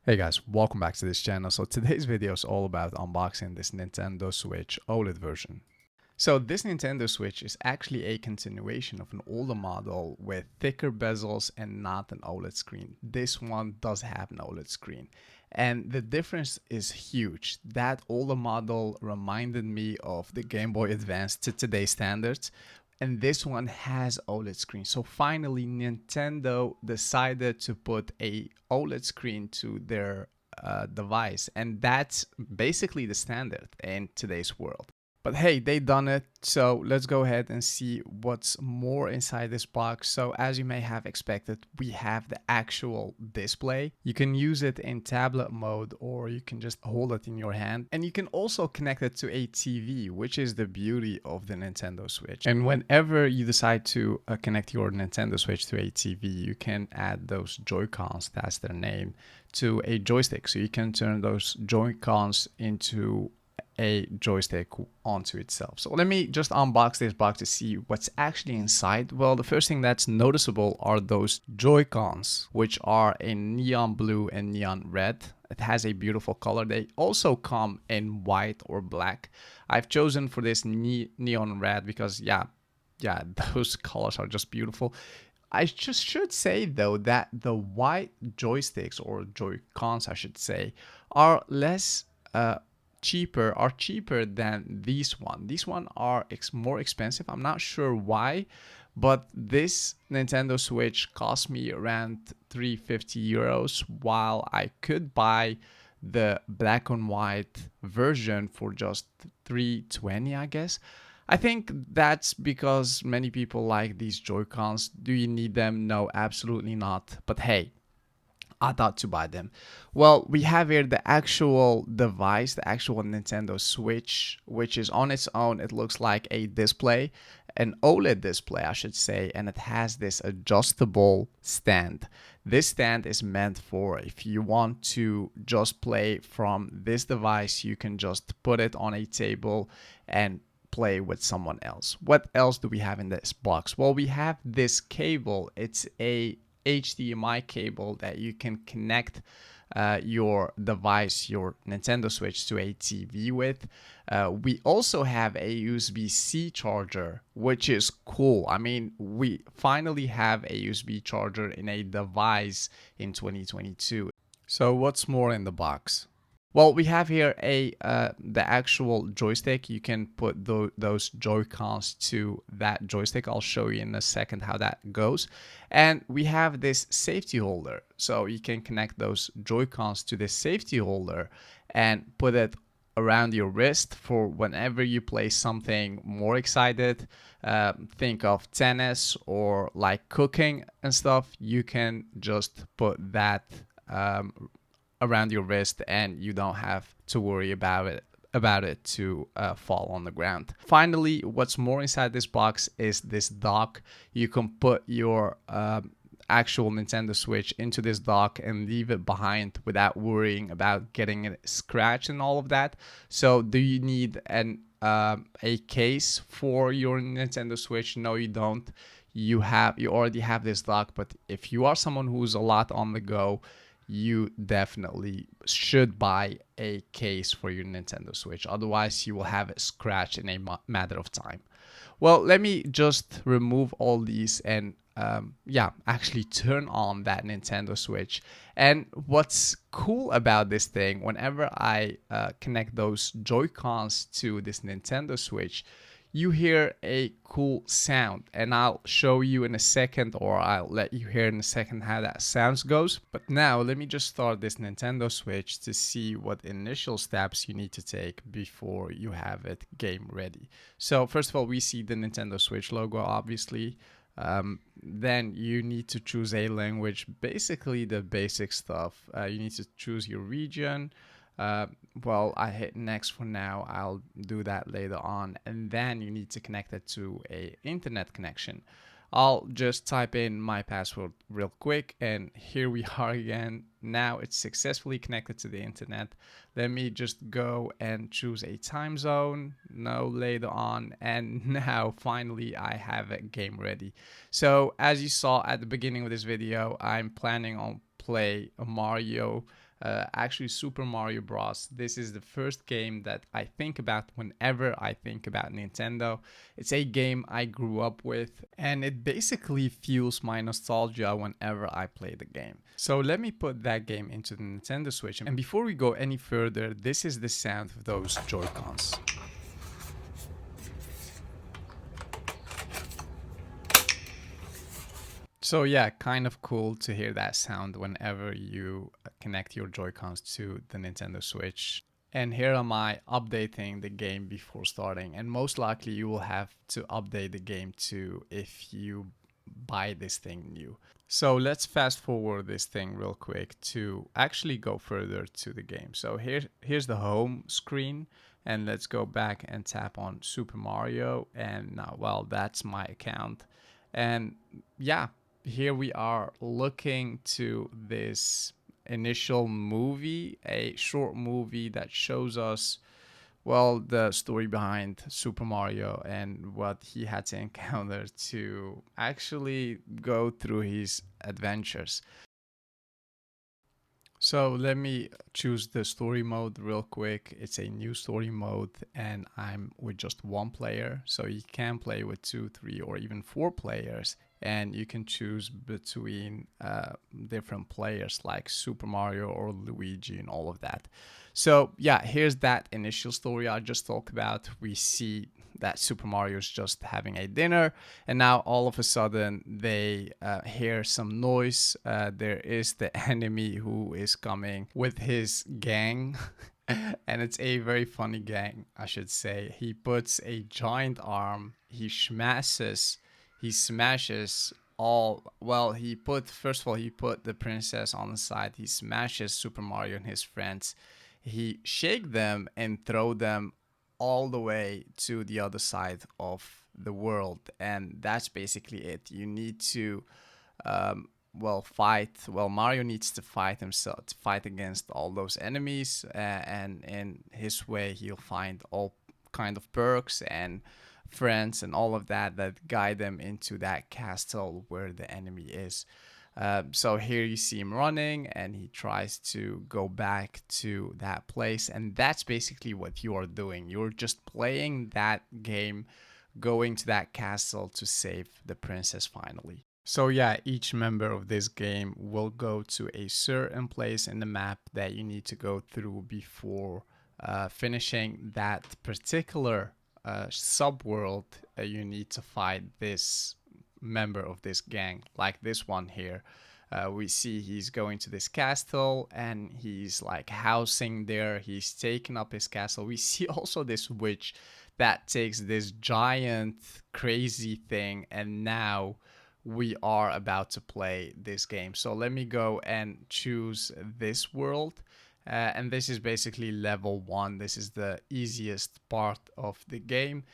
Hey guys, welcome back to this channel. So today's video is all about unboxing this Nintendo Switch OLED version. So this Nintendo Switch is actually a continuation of an older model with thicker bezels and not an OLED screen. This one does have an OLED screen. And the difference is huge. That older model reminded me of the Game Boy Advance to today's standards. And this one has OLED screen. So finally, Nintendo decided to put a OLED screen to their device. And that's basically the standard in today's world. But hey, they done it, so let's go ahead and see what's more inside this box. So as you may have expected, we have the actual display. You can use it in tablet mode or you can just hold it in your hand. And you can also connect it to a TV, which is the beauty of the Nintendo Switch. And whenever you decide to connect your Nintendo Switch to a TV, you can add those Joy-Cons, that's their name, to a joystick. So you can turn those Joy-Cons into a joystick onto itself. So let me just unbox this box to see what's actually inside. Well, the first thing that's noticeable are those Joy-Cons, which are in neon blue and neon red. It has a beautiful color. They also come in white or black. I've chosen for this neon red because yeah, those colors are just beautiful. I just should say though that the white joysticks, or Joy-Cons I should say, are cheaper than these one. These one are more expensive. I'm not sure why, but this Nintendo Switch cost me around 350 euros, while I could buy the black and white version for just 320, I guess. I think that's because many people like these Joy-Cons. Do you need them? No, absolutely not. But hey, I thought to buy them. Well, we have here the actual device, the actual Nintendo Switch, which is on its own. It looks like a display, an OLED display, I should say, and it has this adjustable stand. This stand is meant for if you want to just play from this device, you can just put it on a table and play with someone else. What else do we have in this box? Well, we have this cable. It's a HDMI cable that you can connect your device, your Nintendo Switch, to a TV with. We also have a USB-C charger, which is cool. I mean, we finally have a USB charger in a device in 2022. So what's more in the box? Well, we have here the actual joystick. You can put those Joy-Cons to that joystick. I'll show you in a second how that goes. And we have this safety holder. So you can connect those Joy-Cons to this safety holder and put it around your wrist for whenever you play something more excited. Think of tennis or like cooking and stuff. You can just put that around your wrist and you don't have to worry about it to fall on the ground. Finally, what's more inside this box is this dock. You can put your actual Nintendo Switch into this dock and leave it behind without worrying about getting it scratched and all of that. So do you need a case for your Nintendo Switch? No, you don't. You already have this dock, but if you are someone who's a lot on the go, you definitely should buy a case for your Nintendo Switch. Otherwise, you will have it scratched in a matter of time. Well, let me just remove all these and actually turn on that Nintendo Switch. And what's cool about this thing, whenever I connect those Joy-Cons to this Nintendo Switch, you hear a cool sound, and I'll show you in a second, or I'll let you hear in a second how that sound goes. But now let me just start this Nintendo Switch to see what initial steps you need to take before you have it game ready. So first of all, we see the Nintendo Switch logo, obviously. Then you need to choose a language, basically the basic stuff. You need to choose your region. Well, I hit next for now. I'll do that later on. And then you need to connect it to a internet connection. I'll just type in my password real quick, and here we are again. Now it's successfully connected to the internet. Let me just go and choose a time zone. No, later on. And now finally I have a game ready. So as you saw at the beginning of this video, I'm planning on play a Mario, actually Super Mario Bros. This is the first game that I think about whenever I think about Nintendo. It's a game I grew up with, and it basically fuels my nostalgia whenever I play the game. So let me put that game into the Nintendo Switch. And before we go any further, this is the sound of those Joy-Cons. So yeah, kind of cool to hear that sound whenever you connect your Joy-Cons to the Nintendo Switch. And here am I updating the game before starting, and most likely you will have to update the game too if you buy this thing new. So let's fast forward this thing real quick to actually go further to the game. So here's the home screen, and let's go back and tap on Super Mario, and now, well, that's my account. And yeah, here we are looking to this initial movie, a short movie that shows us, well, the story behind Super Mario and what he had to encounter to actually go through his adventures. So let me choose the story mode real quick. It's a new story mode, and I'm with just one player. So you can play with 2, 3, or even 4 players, and you can choose between different players like Super Mario or Luigi and all of that. So yeah, here's that initial story I just talked about. We see that Super Mario is just having a dinner, and now all of a sudden they hear some noise. There is the enemy who is coming with his gang. And it's a very funny gang, I should say. He puts a giant arm, he smashes all, well, first of all, he put the princess on the side, he smashes Super Mario and his friends, he shake them and throw them all the way to the other side of the world. And that's basically it. You need to Mario needs to fight himself, to fight against all those enemies, and in his way he'll find all kind of perks and friends and all of that guide them into that castle where the enemy is. So here you see him running, and he tries to go back to that place, and that's basically what you are doing. You're just playing that game, going to that castle to save the princess finally. So yeah, each member of this game will go to a certain place in the map that you need to go through before finishing that particular subworld. You need to fight this member of this gang, like this one here. We see he's going to this castle, and he's like housing there. He's taking up his castle. We see also this witch that takes this giant crazy thing, and now we are about to play this game. So let me go and choose this world. And this is basically level 1. This is the easiest part of the game.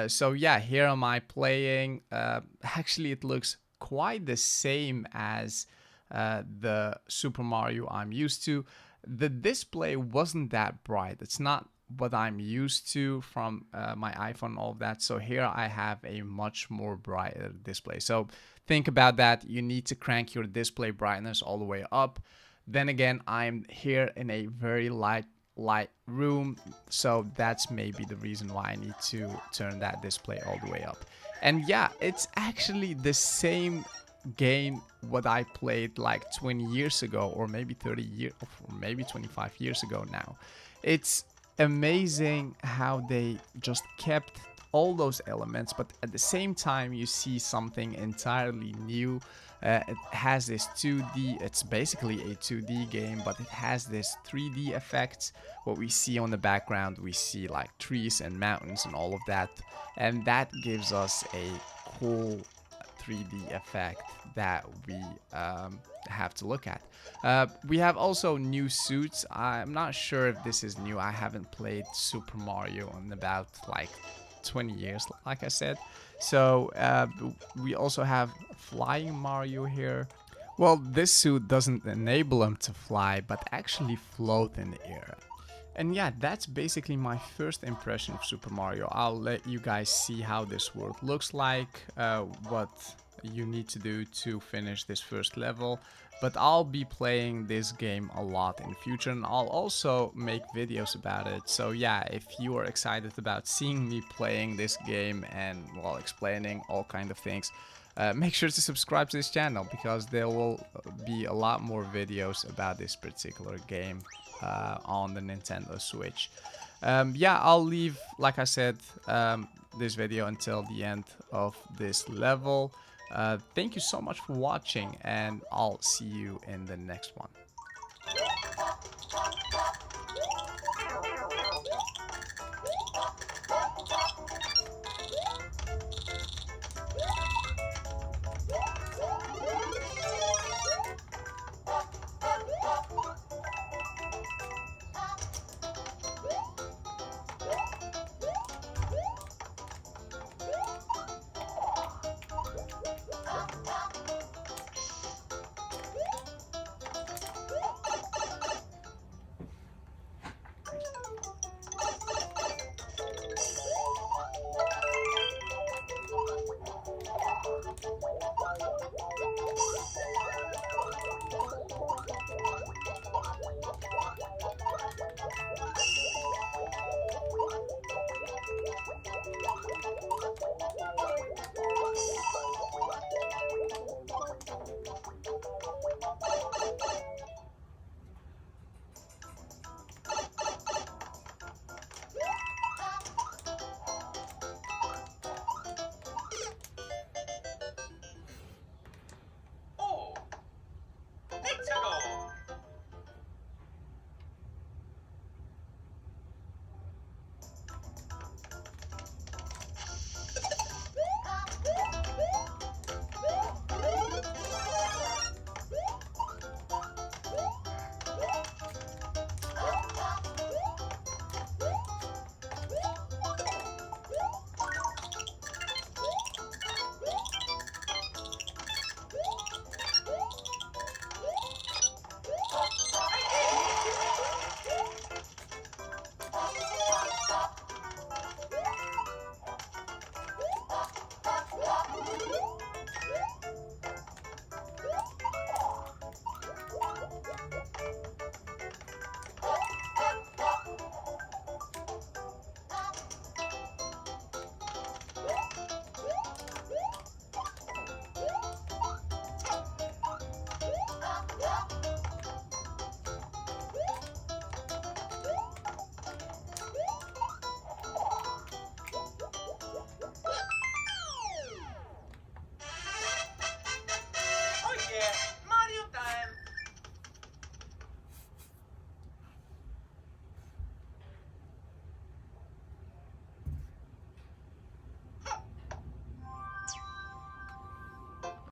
So yeah, here am I playing. Actually, it looks quite the same as the Super Mario I'm used to. The display wasn't that bright. It's not what I'm used to from my iPhone and all of that. So here I have a much more brighter display. So think about that. You need to crank your display brightness all the way up. Then again, I'm here in a very light room, so that's maybe the reason why I need to turn that display all the way up. And yeah, it's actually the same game what I played like 20 years ago, or maybe 30 years, or maybe 25 years ago now. It's amazing how they just kept all those elements, but at the same time you see something entirely new. It has this 2D, it's basically a 2D game, but it has this 3D effect. What we see on the background, we see like trees and mountains and all of that, and that gives us a cool 3D effect that we have to look at. We have also new suits. I'm not sure if this is new. I haven't played Super Mario in about like 20 years, like I said. So we also have flying Mario here. Well, this suit doesn't enable him to fly, but actually float in the air. And yeah, that's basically my first impression of Super Mario. I'll let you guys see how this world looks like, what you need to do to finish this first level. But I'll be playing this game a lot in the future, and I'll also make videos about it. So yeah, if you are excited about seeing me playing this game and, well, explaining all kind of things, make sure to subscribe to this channel, because there will be a lot more videos about this particular game on the Nintendo Switch. Yeah, I'll leave, like I said, this video until the end of this level. Thank you so much for watching, and I'll see you in the next one.